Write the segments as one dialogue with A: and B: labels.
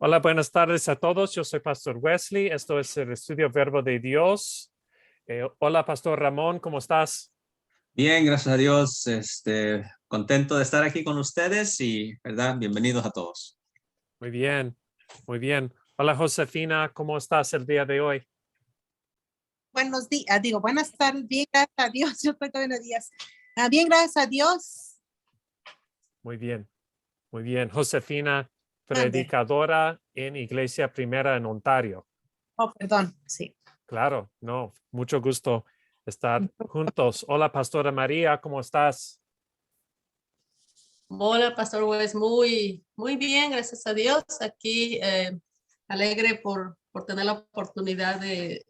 A: Hola, buenas tardes a todos. Yo soy Pastor Wesley. Esto es el Estudio Verbo de Dios. Hola, Pastor Ramón, ¿cómo estás?
B: Bien, gracias a Dios. Contento de estar aquí con ustedes y, ¿verdad? Bienvenidos a todos.
A: Muy bien, muy bien. Hola, Josefina, ¿cómo estás el día de hoy?
C: Buenos días, buenas tardes, bien, gracias a Dios. Yo estoy buenos días. Bien, gracias a Dios.
A: Muy bien, muy bien. Josefina,
C: Mande.
A: predicadora en Iglesia Primera en Ontario.
C: Oh, perdón, sí.
A: Claro, no, mucho gusto estar juntos. Hola, Pastora María, ¿cómo estás?
D: Hola, Pastor Wes, muy bien, gracias a Dios. Aquí alegre por tener la oportunidad de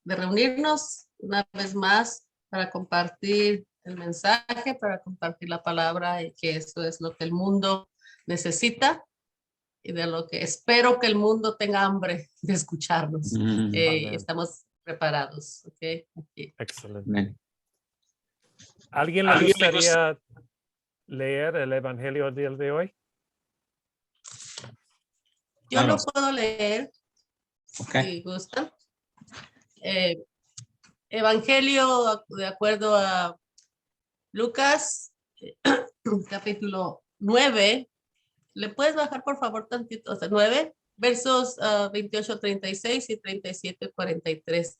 D: reunirnos una vez más para compartir el mensaje, para compartir la palabra y que eso es lo que el mundo necesita y de lo que espero que el mundo tenga hambre de escucharnos.
A: Amén.
D: Estamos preparados, ¿ok? Aquí.
A: Excelente.
B: Amén.
A: ¿Alguien le gustaría leer el Evangelio del de hoy?
D: Yo lo
B: Vamos.
D: puedo leer
B: Ok.
D: si gustan. Evangelio de acuerdo a Lucas, capítulo 9. ¿Le puedes bajar por favor tantito? O sea, 9, versos 28, 36 y 37, 43.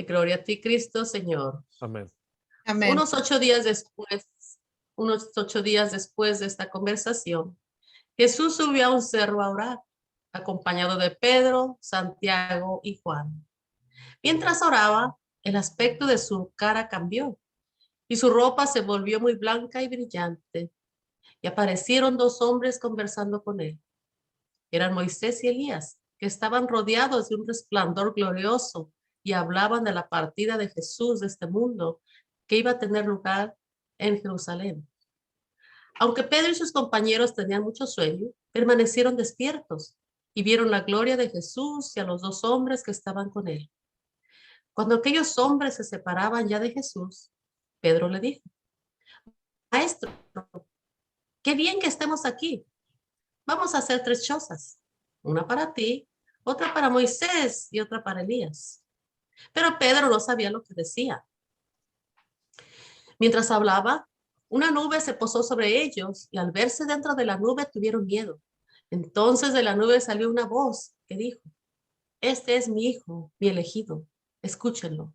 D: Gloria a ti, Cristo, Señor.
A: Amén.
C: Amén.
D: Unos 8 días después de esta conversación, Jesús subió a un cerro a orar, acompañado de Pedro, Santiago y Juan. Mientras oraba, el aspecto de su cara cambió y su ropa se volvió muy blanca y brillante. Y aparecieron 2 hombres conversando con él. Eran Moisés y Elías, que estaban rodeados de un resplandor glorioso y hablaban de la partida de Jesús de este mundo que iba a tener lugar en Jerusalén. Aunque Pedro y sus compañeros tenían mucho sueño, permanecieron despiertos y vieron la gloria de Jesús y a los 2 hombres que estaban con él. Cuando aquellos hombres se separaban ya de Jesús, Pedro le dijo: Maestro, qué bien que estemos aquí. Vamos a hacer 3 chozas, una para ti, otra para Moisés y otra para Elías. Pero Pedro no sabía lo que decía. Mientras hablaba, una nube se posó sobre ellos y al verse dentro de la nube tuvieron miedo. Entonces de la nube salió una voz que dijo: Este es mi hijo, mi elegido, escúchenlo.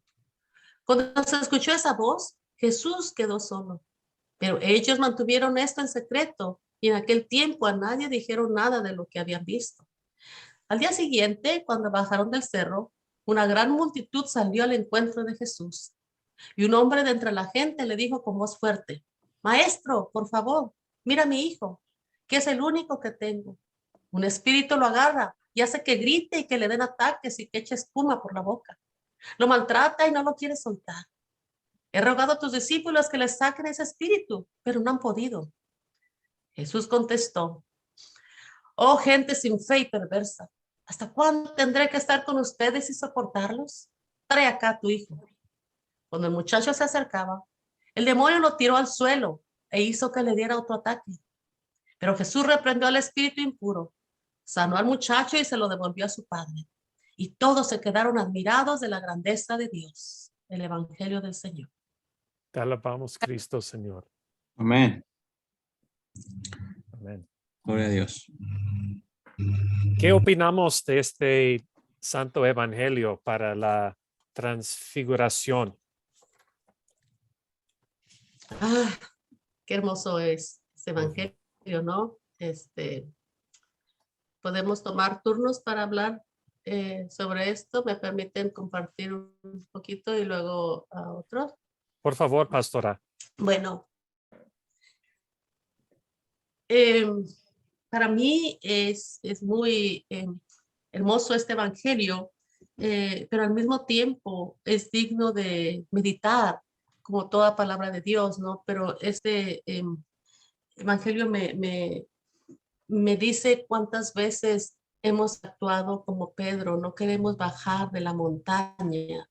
D: Cuando se escuchó esa voz, Jesús quedó solo. Pero ellos mantuvieron esto en secreto y en aquel tiempo a nadie dijeron nada de lo que habían visto. Al día siguiente, cuando bajaron del cerro, una gran multitud salió al encuentro de Jesús. Y un hombre de entre la gente le dijo con voz fuerte: Maestro, por favor, mira a mi hijo, que es el único que tengo. Un espíritu lo agarra y hace que grite y que le den ataques y que eche espuma por la boca. Lo maltrata y no lo quiere soltar. He rogado a tus discípulos que les saquen ese espíritu, pero no han podido. Jesús contestó: Oh, gente sin fe y perversa, ¿hasta cuándo tendré que estar con ustedes y soportarlos? Trae acá a tu hijo. Cuando el muchacho se acercaba, el demonio lo tiró al suelo e hizo que le diera otro ataque. Pero Jesús reprendió al espíritu impuro, sanó al muchacho y se lo devolvió a su padre. Y todos se quedaron admirados de la grandeza de Dios. El Evangelio del Señor.
A: Te alabamos, Cristo, Señor.
B: Amén.
A: Amén.
B: Gloria a Dios.
A: ¿Qué opinamos de este Santo Evangelio para la transfiguración?
D: Qué hermoso es este Evangelio, ¿no? Podemos tomar turnos para hablar sobre esto. ¿Me permiten compartir un poquito y luego a otros?
A: Por favor, pastora.
D: Bueno, para mí es muy hermoso este Evangelio, pero al mismo tiempo es digno de meditar, como toda palabra de Dios, ¿no? Pero este Evangelio me dice cuántas veces hemos actuado como Pedro, no queremos bajar de la montaña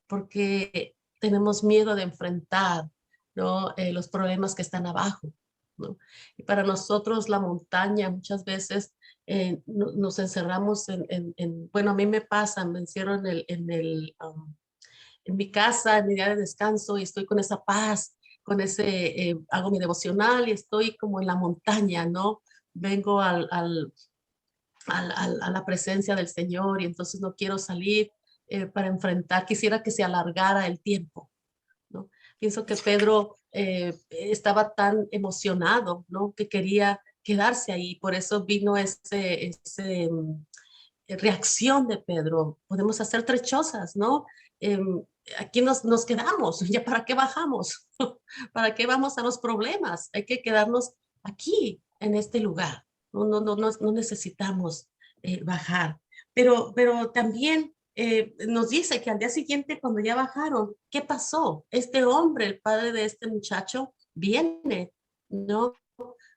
D: porque tenemos miedo de enfrentar, ¿no? Los problemas que están abajo. ¿no? Y para nosotros la montaña muchas veces nos encerramos bueno, a mí me pasa, me encierro en mi casa, en mi día de descanso y estoy con esa paz, con ese, hago mi devocional y estoy como en la montaña, ¿no? Vengo a la presencia del Señor y entonces no quiero salir para enfrentar, quisiera que se alargara el tiempo, ¿no? Pienso que Pedro estaba tan emocionado, ¿no? Que quería quedarse ahí, por eso vino reacción de Pedro. Podemos hacer trechosas, ¿no? Aquí nos quedamos, ¿ya para qué bajamos? ¿Para qué vamos a los problemas? Hay que quedarnos aquí, en este lugar. No necesitamos bajar. Pero también nos dice que al día siguiente, cuando ya bajaron, ¿qué pasó? Este hombre, el padre de este muchacho, viene, ¿no?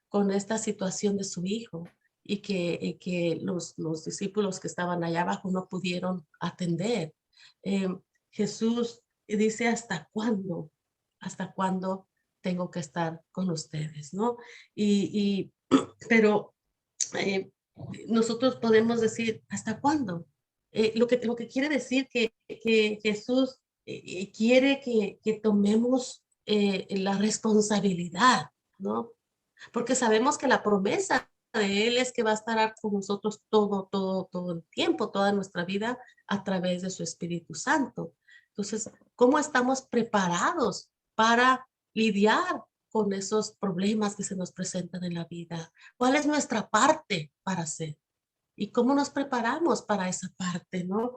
D: Con esta situación de su hijo y que los discípulos que estaban allá abajo no pudieron atender. Jesús dice, ¿hasta cuándo? ¿Hasta cuándo tengo que estar con ustedes? ¿No? Pero nosotros podemos decir, ¿hasta cuándo? Lo que quiere decir que Jesús quiere que tomemos la responsabilidad, ¿no? Porque sabemos que la promesa de Él es que va a estar con nosotros todo el tiempo, toda nuestra vida a través de su Espíritu Santo. Entonces, ¿cómo estamos preparados para lidiar con esos problemas que se nos presentan en la vida? ¿Cuál es nuestra parte para hacer? ¿Y cómo nos preparamos para esa parte, no?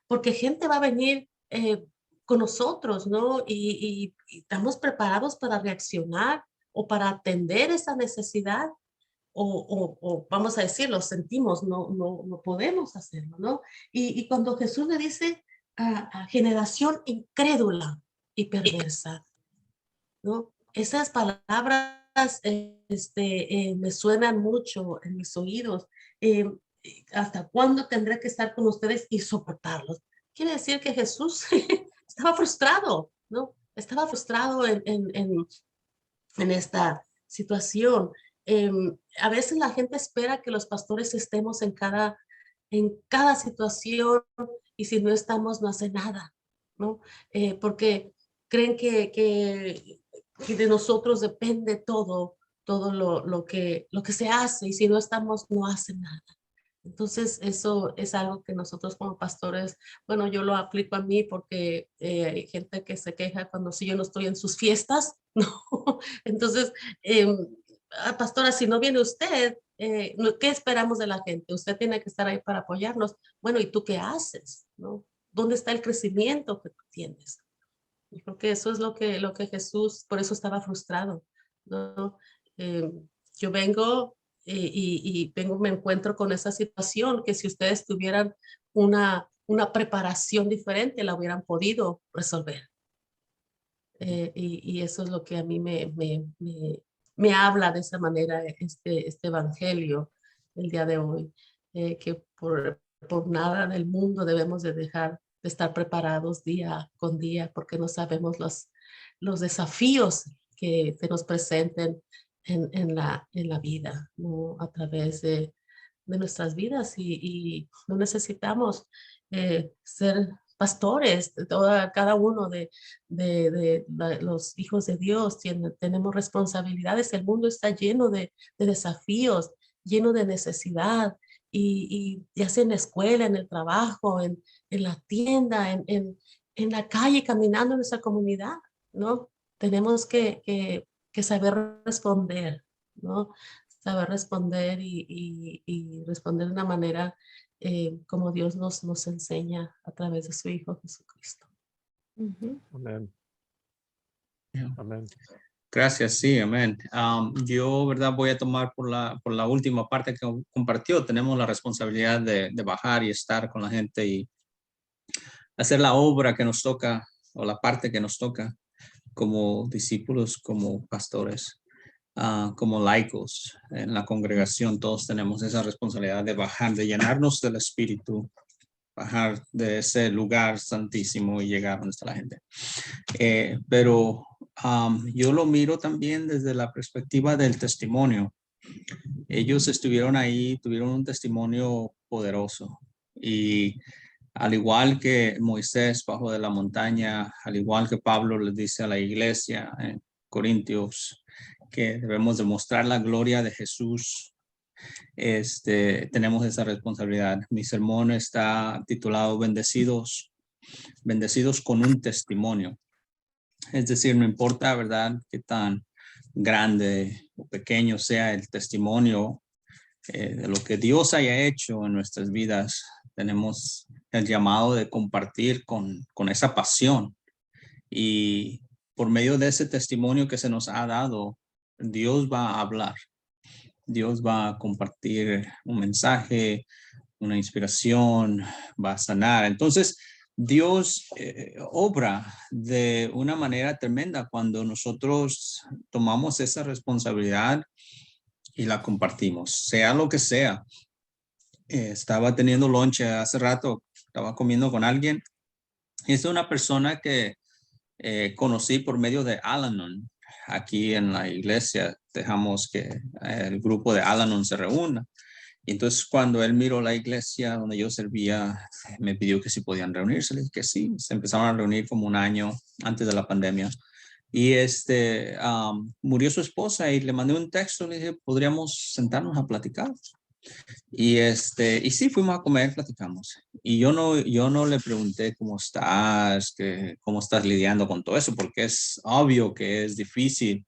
D: Porque gente va a venir con nosotros, ¿no? Y estamos preparados para reaccionar o para atender esa necesidad, o vamos a decir, lo sentimos, no podemos hacerlo, ¿no? Y cuando Jesús le dice a generación incrédula y perversa, ¿no? Esas palabras me suenan mucho en mis oídos. Eh, ¿Hasta cuándo tendré que estar con ustedes y soportarlos? Quiere decir que Jesús estaba frustrado, ¿no? Estaba frustrado en esta situación. A veces la gente espera que los pastores estemos en cada situación y si no estamos no hace nada, ¿no? Porque creen que de nosotros depende todo lo que se hace y si no estamos no hace nada. Entonces, eso es algo que nosotros como pastores, bueno, yo lo aplico a mí porque hay gente que se queja cuando si yo no estoy en sus fiestas, ¿no? Entonces, pastora, si no viene usted, ¿qué esperamos de la gente? Usted tiene que estar ahí para apoyarnos. Bueno, ¿y tú qué haces? ¿No? ¿Dónde está el crecimiento que tú tienes? Yo creo que eso es lo que Jesús, por eso estaba frustrado, ¿no? Eh, yo vengo me encuentro con esa situación que si ustedes tuvieran una preparación diferente, la hubieran podido resolver. Y eso es lo que a mí me habla de esa manera este evangelio el día de hoy, que por nada del mundo debemos de dejar de estar preparados día con día, porque no sabemos los desafíos que se nos presenten en la vida, ¿no? A través de nuestras vidas y no necesitamos ser pastores, cada uno de los hijos de Dios tenemos responsabilidades. El mundo está lleno de desafíos, lleno de necesidad y ya sea en la escuela, en el trabajo, en la tienda, en la calle, caminando en nuestra comunidad, ¿no? Tenemos que saber responder, ¿no? Saber responder y responder de una manera como Dios nos enseña a través de su Hijo Jesucristo.
A: Amén. Amén.
B: Gracias, sí, amén. Yo, ¿verdad? Voy a tomar por la última parte que compartió. Tenemos la responsabilidad de bajar y estar con la gente y hacer la obra que nos toca o la parte que nos toca como discípulos, como pastores, como laicos en la congregación. Todos tenemos esa responsabilidad de bajar, de llenarnos del Espíritu bajar de ese lugar santísimo y llegar donde está la gente. Pero yo lo miro también desde la perspectiva del testimonio. Ellos estuvieron ahí, tuvieron un testimonio poderoso y al igual que Moisés bajo de la montaña, al igual que Pablo les dice a la iglesia en Corintios que debemos demostrar la gloria de Jesús, tenemos esa responsabilidad. Mi sermón está titulado Bendecidos con un testimonio. Es decir, no importa, ¿verdad?, qué tan grande o pequeño sea el testimonio de lo que Dios haya hecho en nuestras vidas, tenemos el llamado de compartir con esa pasión. Y por medio de ese testimonio que se nos ha dado, Dios va a hablar. Dios va a compartir un mensaje, una inspiración, va a sanar. Entonces, Dios obra de una manera tremenda cuando nosotros tomamos esa responsabilidad y la compartimos, sea lo que sea. Estaba teniendo lonche hace rato, estaba comiendo con alguien. Es una persona que conocí por medio de Al-Anon. Aquí en la iglesia dejamos que el grupo de Al-Anon se reúna. Y entonces cuando él miró la iglesia donde yo servía, me pidió que si podían reunirse. Le dije que sí. Se empezaron a reunir como un año antes de la pandemia. Y murió su esposa y le mandé un texto. Le dije, ¿podríamos sentarnos a platicar? Y sí, fuimos a comer, platicamos. Y yo no le pregunté cómo estás, cómo estás lidiando con todo eso, porque es obvio que es difícil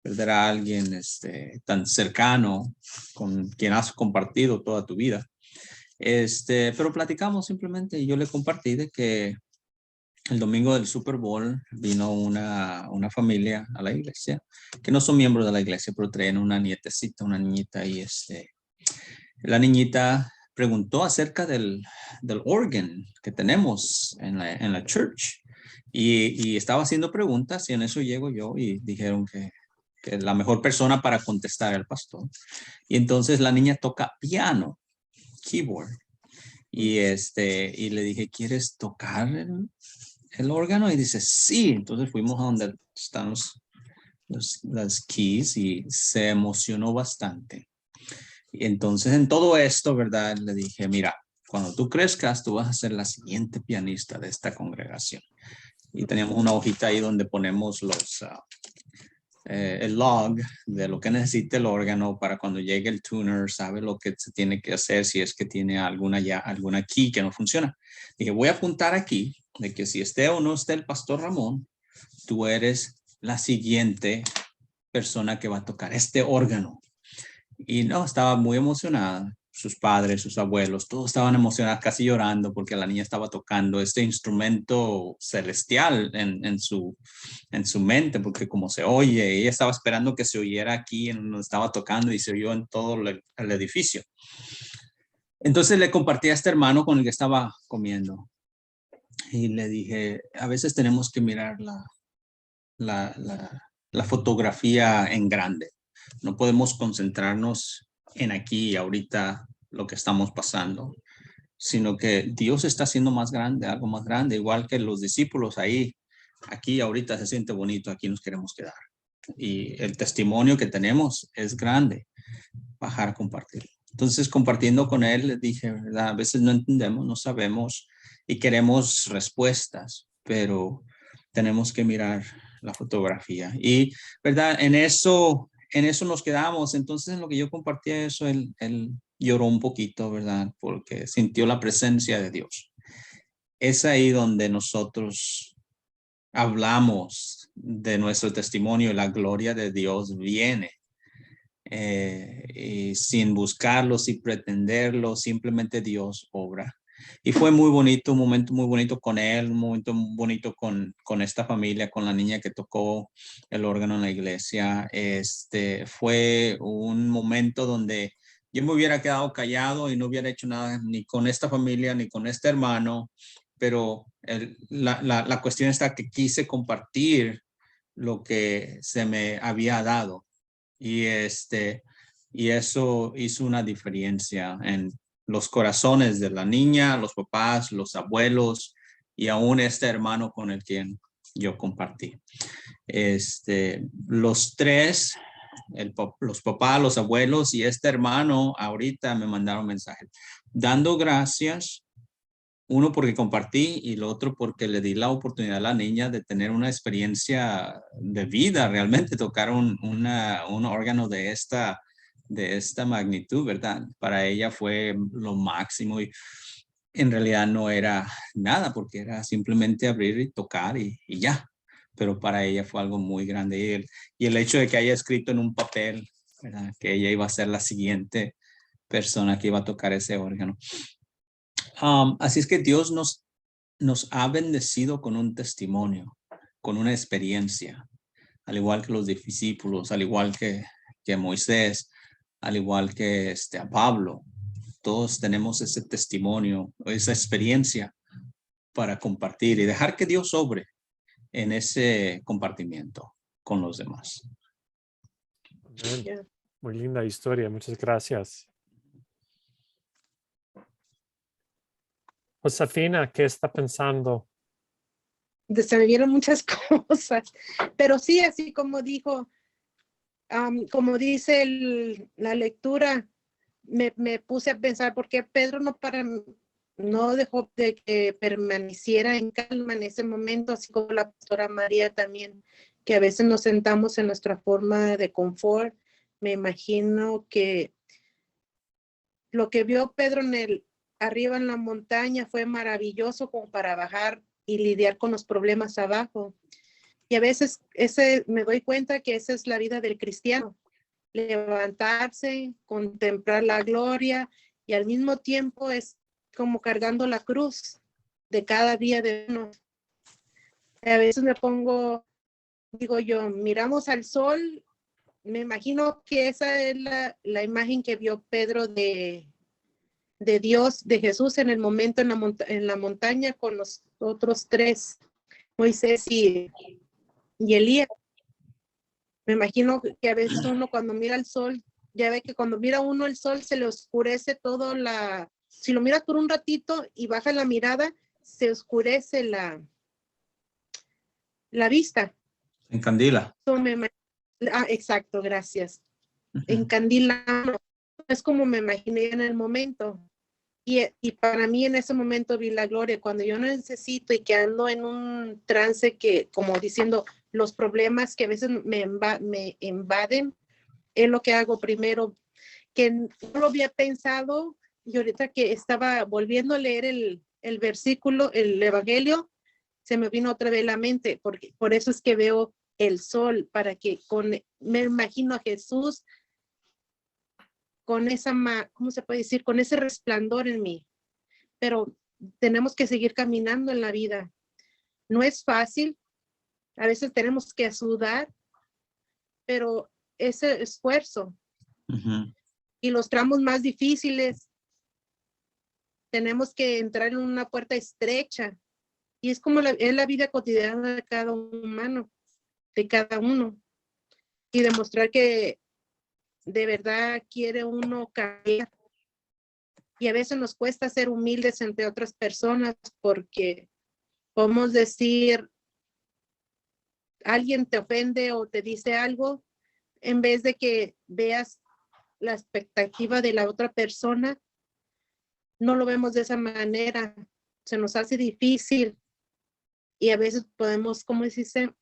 B: perder a alguien tan cercano con quien has compartido toda tu vida. Pero platicamos simplemente y yo le compartí de que el domingo del Super Bowl vino una familia a la iglesia, que no son miembros de la iglesia, pero traen una nietecita, una niñita, y la niñita preguntó acerca del organ que tenemos en la church y estaba haciendo preguntas y en eso llego yo y dijeron que la mejor persona para contestar era el pastor. Y entonces la niña toca piano, keyboard. Y le dije, ¿quieres tocar el órgano? Y dice, sí. Entonces fuimos a donde están las keys y se emocionó bastante. Y entonces en todo esto, ¿verdad? Le dije, mira, cuando tú crezcas, tú vas a ser la siguiente pianista de esta congregación. Y teníamos una hojita ahí donde ponemos el log de lo que necesita el órgano para cuando llegue el tuner, sabe lo que se tiene que hacer si es que tiene alguna key que no funciona. Dije, voy a apuntar aquí de que si esté o no esté el pastor Ramón, tú eres la siguiente persona que va a tocar este órgano. Y no, estaba muy emocionada. Sus padres, sus abuelos, todos estaban emocionados, casi llorando porque la niña estaba tocando este instrumento celestial en su mente, porque como se oye, ella estaba esperando que se oyera aquí en donde estaba tocando y se oyó en todo el edificio. Entonces le compartí a este hermano con el que estaba comiendo y le dije, a veces tenemos que mirar la fotografía en grande. No podemos concentrarnos en aquí y ahorita lo que estamos pasando, sino que Dios está haciendo más grande, algo más grande, igual que los discípulos ahí. Aquí ahorita se siente bonito, aquí nos queremos quedar. Y el testimonio que tenemos es grande, bajar a compartirlo. Entonces, compartiendo con él, le dije, ¿verdad? A veces no entendemos, no sabemos y queremos respuestas, pero tenemos que mirar la fotografía. Y, ¿verdad? En eso nos quedamos. Entonces, en lo que yo compartí eso, él lloró un poquito, ¿verdad? Porque sintió la presencia de Dios. Es ahí donde nosotros hablamos de nuestro testimonio y la gloria de Dios viene. Y sin buscarlo, sin pretenderlo, simplemente Dios obra. Y fue muy bonito, un momento muy bonito con él, un momento bonito con esta familia, con la niña que tocó el órgano en la iglesia. Fue un momento donde yo me hubiera quedado callado y no hubiera hecho nada ni con esta familia ni con este hermano, pero la cuestión está que quise compartir lo que se me había dado. Y eso hizo una diferencia en los corazones de la niña, los papás, los abuelos y aún este hermano con el quien yo compartí. Los tres, los papás, los abuelos y este hermano ahorita me mandaron mensajes dando gracias, uno porque compartí y el otro porque le di la oportunidad a la niña de tener una experiencia de vida, realmente tocar un órgano de esta magnitud, ¿verdad? Para ella fue lo máximo y en realidad no era nada porque era simplemente abrir y tocar y ya. Pero para ella fue algo muy grande. Y el hecho de que haya escrito en un papel, ¿verdad? Que ella iba a ser la siguiente persona que iba a tocar ese órgano. Así es que Dios nos ha bendecido con un testimonio, con una experiencia, al igual que los discípulos, al igual que Moisés, al igual que a Pablo. Todos tenemos ese testimonio, esa experiencia para compartir y dejar que Dios obre en ese compartimiento con los demás.
A: Amén.
C: Yeah.
A: Muy linda historia. Muchas gracias. Josefina, ¿qué está pensando?
C: Se me vieron muchas cosas, pero sí, así como dijo, como dice la lectura, me puse a pensar por qué Pedro no dejó de que permaneciera en calma en ese momento, así como la pastora María también, que a veces nos sentamos en nuestra forma de confort. Me imagino que lo que vio Pedro arriba en la montaña fue maravilloso como para bajar y lidiar con los problemas abajo. Y a veces me doy cuenta que esa es la vida del cristiano. Levantarse, contemplar la gloria y al mismo tiempo es como cargando la cruz de cada día de uno. A veces digo yo, miramos al sol, me imagino que esa es la imagen que vio Pedro de Dios, de Jesús en el momento en la montaña con los otros tres, Moisés y Elías. Me imagino que a veces uno cuando mira el sol, ya ve que cuando mira uno el sol se le oscurece todo si lo miras por un ratito y baja la mirada, se oscurece la vista.
B: Encandila.
C: Exacto, gracias. Encandila, es como me imaginé en el momento. Y para mí en ese momento vi la gloria, cuando yo necesito y que ando en un trance que, como diciendo, los problemas que a veces me invaden, es lo que hago primero, que no lo había pensado, y ahorita que estaba volviendo a leer el versículo, el Evangelio, se me vino otra vez la mente, porque por eso es que veo el sol, para que me imagino a Jesús con ¿cómo se puede decir? Con ese resplandor en mí. Pero tenemos que seguir caminando en la vida. No es fácil, a veces tenemos que sudar, pero ese esfuerzo y los tramos más difíciles, tenemos que entrar en una puerta estrecha y es como es la vida cotidiana de cada humano, de cada uno, y demostrar que de verdad quiere uno cambiar. Y a veces nos cuesta ser humildes entre otras personas porque podemos decir, alguien te ofende o te dice algo, en vez de que veas la expectativa de la otra persona, no lo vemos de esa manera. Se nos hace difícil y a veces podemos, ¿cómo dice?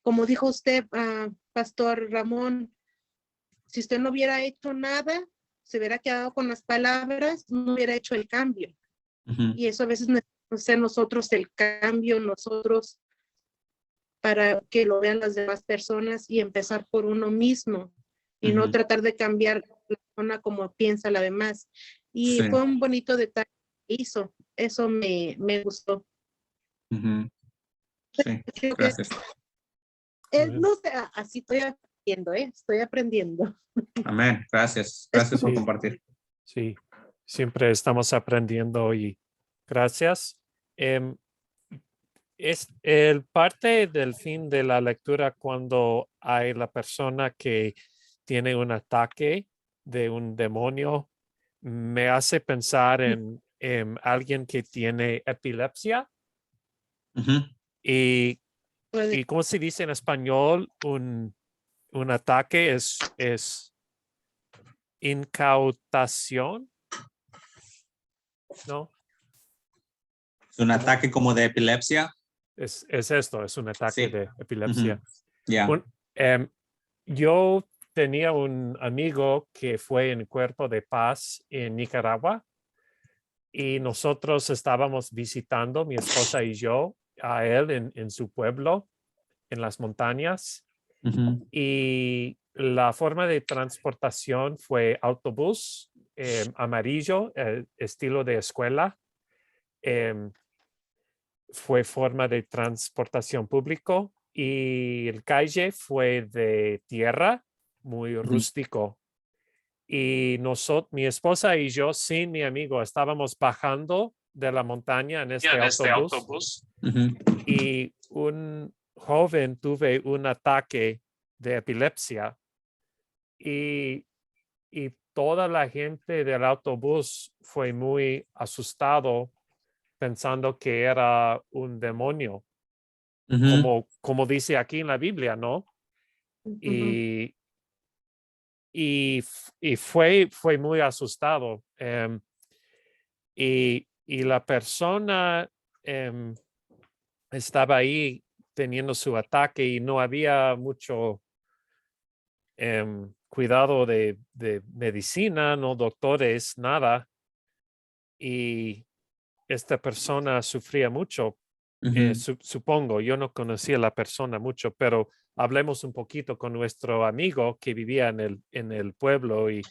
C: Como dijo usted, Pastor Ramón, si usted no hubiera hecho nada, se hubiera quedado con las palabras, no hubiera hecho el cambio. Y eso a veces necesitamos ser nosotros el cambio, nosotros, para que lo vean las demás personas y empezar por uno mismo y no tratar de cambiar la persona como piensa la demás. Y fue un bonito detalle que hizo. Eso me gustó.
B: Sí, gracias.
C: No sé, así estoy aprendiendo, estoy aprendiendo.
B: Amén. Gracias. Gracias por compartir.
A: Sí, siempre estamos aprendiendo y gracias. Es el parte del fin de la lectura cuando hay la persona que tiene un ataque de un demonio me hace pensar en alguien que tiene epilepsia
B: Ujú.
A: y
C: Puede-
A: ¿cómo se dice en español? Un ataque es incautación, ¿no?
B: Es un ataque como de epilepsia.
A: Es esto, es un ataque
B: Sí.
A: de epilepsia.
B: Ya.
A: Yo tenía un amigo que fue en Cuerpo de Paz en Nicaragua y nosotros estábamos visitando, mi esposa y yo, a él en su pueblo, en las montañas.
B: Ujú.
A: Y la forma de transportación fue autobús amarillo, estilo de escuela. Fue forma de transportación público y el calle fue de tierra, muy rústico. Y mi esposa y yo, sin mi amigo, estábamos bajando de la montaña en este autobús
B: Ujú.
A: y un joven tuve un ataque de epilepsia y toda la gente del autobús fue muy asustado pensando que era un demonio,
B: Ujú.
A: como dice aquí en la Biblia, ¿no?
C: Ujú.
A: Y, y fue muy asustado. Y la persona estaba ahí teniendo su ataque y no había mucho cuidado de medicina, no doctores, nada. Y esta persona sufría mucho.
B: Ujú.
A: Supongo, yo no conocía a la persona mucho, pero hablemos un poquito con nuestro amigo que vivía en el pueblo y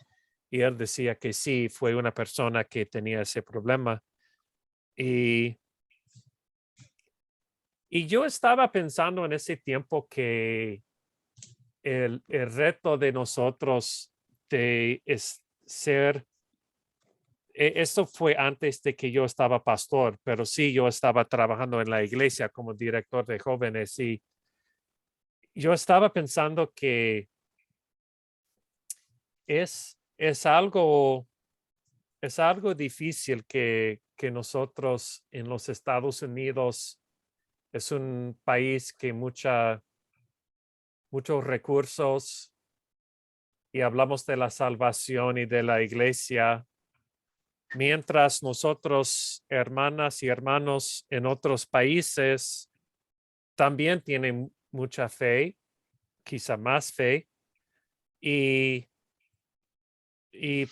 A: él decía que sí, fue una persona que tenía ese problema. Y, y yo estaba pensando en ese tiempo que el reto de nosotros de ser, esto fue antes de que yo estaba pastor, pero sí, yo estaba trabajando en la iglesia como director de jóvenes y yo estaba pensando que es algo, es algo difícil que nosotros en los Estados Unidos es un país que muchos recursos y hablamos de la salvación y de la iglesia, mientras nosotros, hermanas y hermanos en otros países, también tienen mucha fe, quizá más fe, y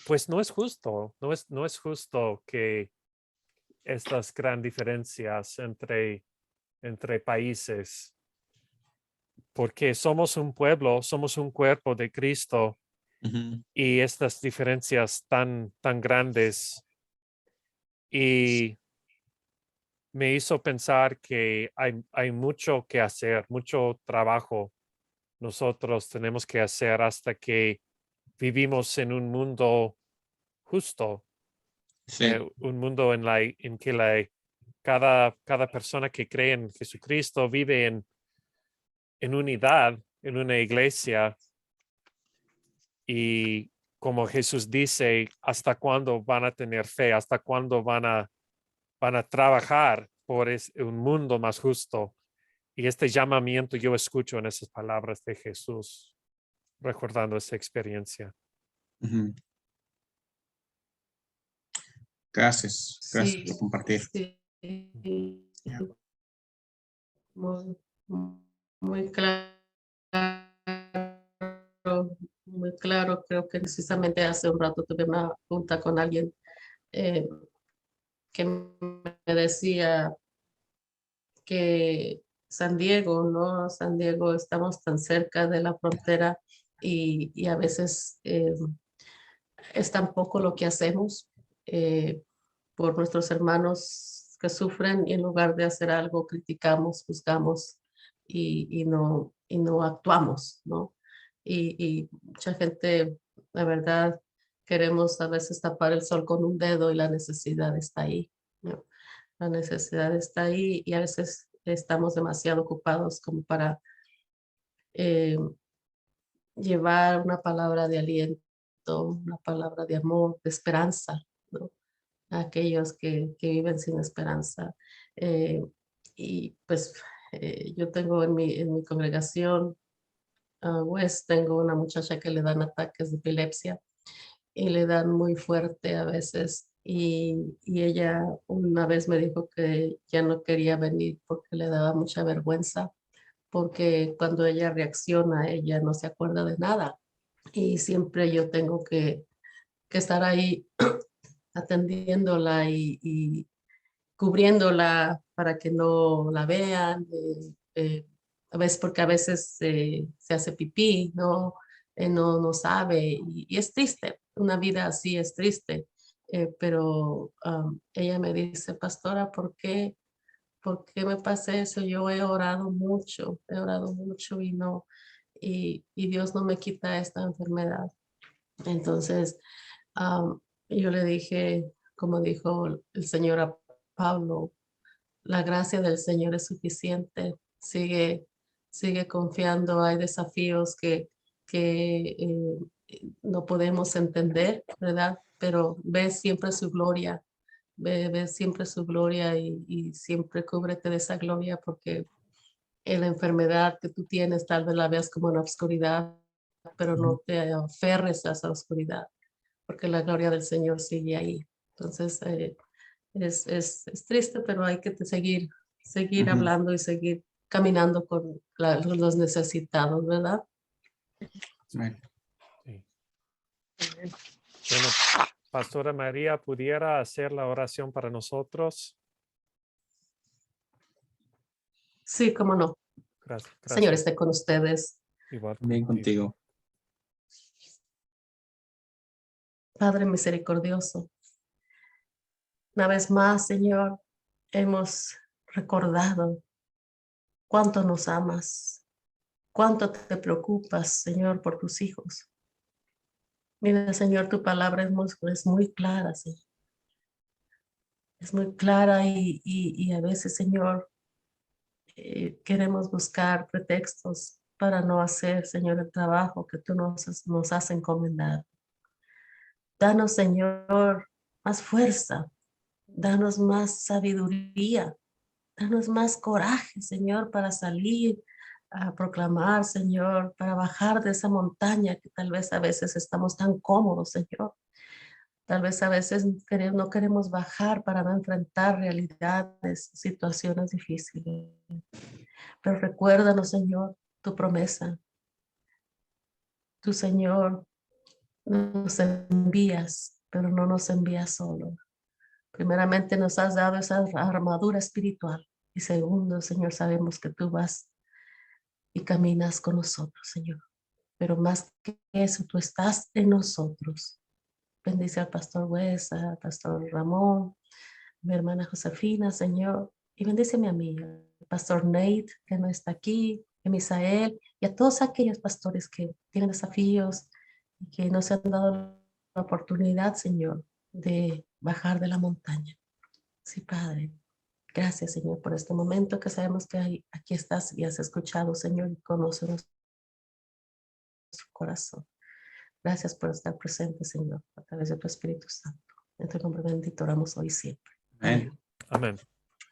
A: pues no es justo, no es justo que estas gran diferencias entre países, porque somos un pueblo, somos un cuerpo de Cristo
B: Ujú.
A: y estas diferencias tan grandes y me hizo pensar que hay mucho que hacer, mucho trabajo nosotros tenemos que hacer hasta que vivimos en un mundo justo,
B: Sí.
A: un mundo en que cada persona que cree en Jesucristo vive en unidad, en una iglesia y como Jesús dice, ¿hasta cuándo van a tener fe? ¿Hasta cuándo van a trabajar por un mundo más justo? Y este llamamiento yo escucho en esas palabras de Jesús, recordando esa experiencia.
B: Ujú. Gracias. Gracias por
D: Sí,
B: compartir.
D: sí.
B: Ya.
D: Muy, muy claro, muy claro. Creo que precisamente hace un rato tuve una junta con alguien eh, que me decía que San Diego, ¿no? San Diego, estamos tan cerca de la frontera y a veces es tan poco lo que hacemos por nuestros hermanos que sufren y en lugar de hacer algo criticamos, juzgamos y no actuamos, ¿no? Y mucha gente, la verdad, queremos a veces tapar el sol con un dedo y la necesidad está ahí, ¿no? La necesidad está ahí y a veces estamos demasiado ocupados como para eh, llevar una palabra de aliento aliento, una palabra de amor, de esperanza, ¿no? A aquellos que viven sin esperanza. Y pues yo tengo en mi congregación, West, tengo una muchacha que le dan ataques de epilepsia y le dan muy fuerte a veces. Y ella una vez me dijo que ya no quería venir porque le daba mucha vergüenza, porque cuando ella reacciona, ella no se acuerda de nada. Y siempre yo tengo que estar ahí atendiéndola y cubriéndola para que no la vean. A veces, porque a veces se hace pipí, ¿no? No sabe y es triste. Una vida así es triste. Pero ella me dice, pastora, ¿por qué me pasa eso? Yo he orado mucho y no, y Dios no me quita esta enfermedad. Entonces, yo le dije, como dijo el Señor a Pablo, la gracia del Señor es suficiente. Sigue confiando. Hay desafíos que no podemos entender, ¿verdad? Pero ve siempre su gloria. Ve siempre su gloria y siempre cúbrete de esa gloria, porque en la enfermedad que tú tienes tal vez la veas como una oscuridad, pero no te aferres a esa oscuridad, porque la gloria del Señor sigue ahí. Entonces, es triste, pero hay que seguir
B: Ujú.
D: hablando y seguir caminando con los necesitados, ¿verdad?
B: Amén.
A: Sí. Bueno, Pastora María, ¿pudiera hacer la oración para nosotros?
D: Sí, cómo no.
A: Gracias.
D: Señor,
A: Gracias.
D: esté con ustedes.
A: Igual
B: Bien contigo.
D: Padre misericordioso, una vez más, Señor, hemos recordado cuánto nos amas, cuánto te preocupas, Señor, por tus hijos. Mira, Señor, tu palabra es muy clara, Señor. Es muy clara y a veces, Señor, queremos buscar pretextos para no hacer, Señor, el trabajo que tú nos has encomendado. Danos, Señor, más fuerza, danos más sabiduría, danos más coraje, Señor, para salir a proclamar, Señor, para bajar de esa montaña que tal vez a veces estamos tan cómodos, Señor. Tal vez a veces no queremos bajar para no enfrentar realidades, situaciones difíciles. Pero recuérdanos, Señor, tu promesa. Tu, Señor, nos envías, pero no nos envías solo. Primeramente nos has dado esa armadura espiritual. Y segundo, Señor, sabemos que tú vas y caminas con nosotros, Señor. Pero más que eso, tú estás en nosotros. Bendice al pastor Huesa, al pastor Ramón, mi hermana Josefina, Señor. Y bendíceme a mí, al pastor Nate, que no está aquí, a Misael, y a todos aquellos pastores que tienen desafíos y que no se han dado la oportunidad, Señor, de bajar de la montaña. Sí, Padre. Gracias, Señor, por este momento que sabemos que aquí estás y has escuchado, Señor, y conoces nuestro corazón. Gracias por estar presente, Señor, a través de tu Espíritu Santo. En tu nombre bendito oramos hoy y siempre.
B: Amén.
A: Amén.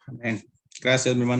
B: Amén. Gracias, mi hermano.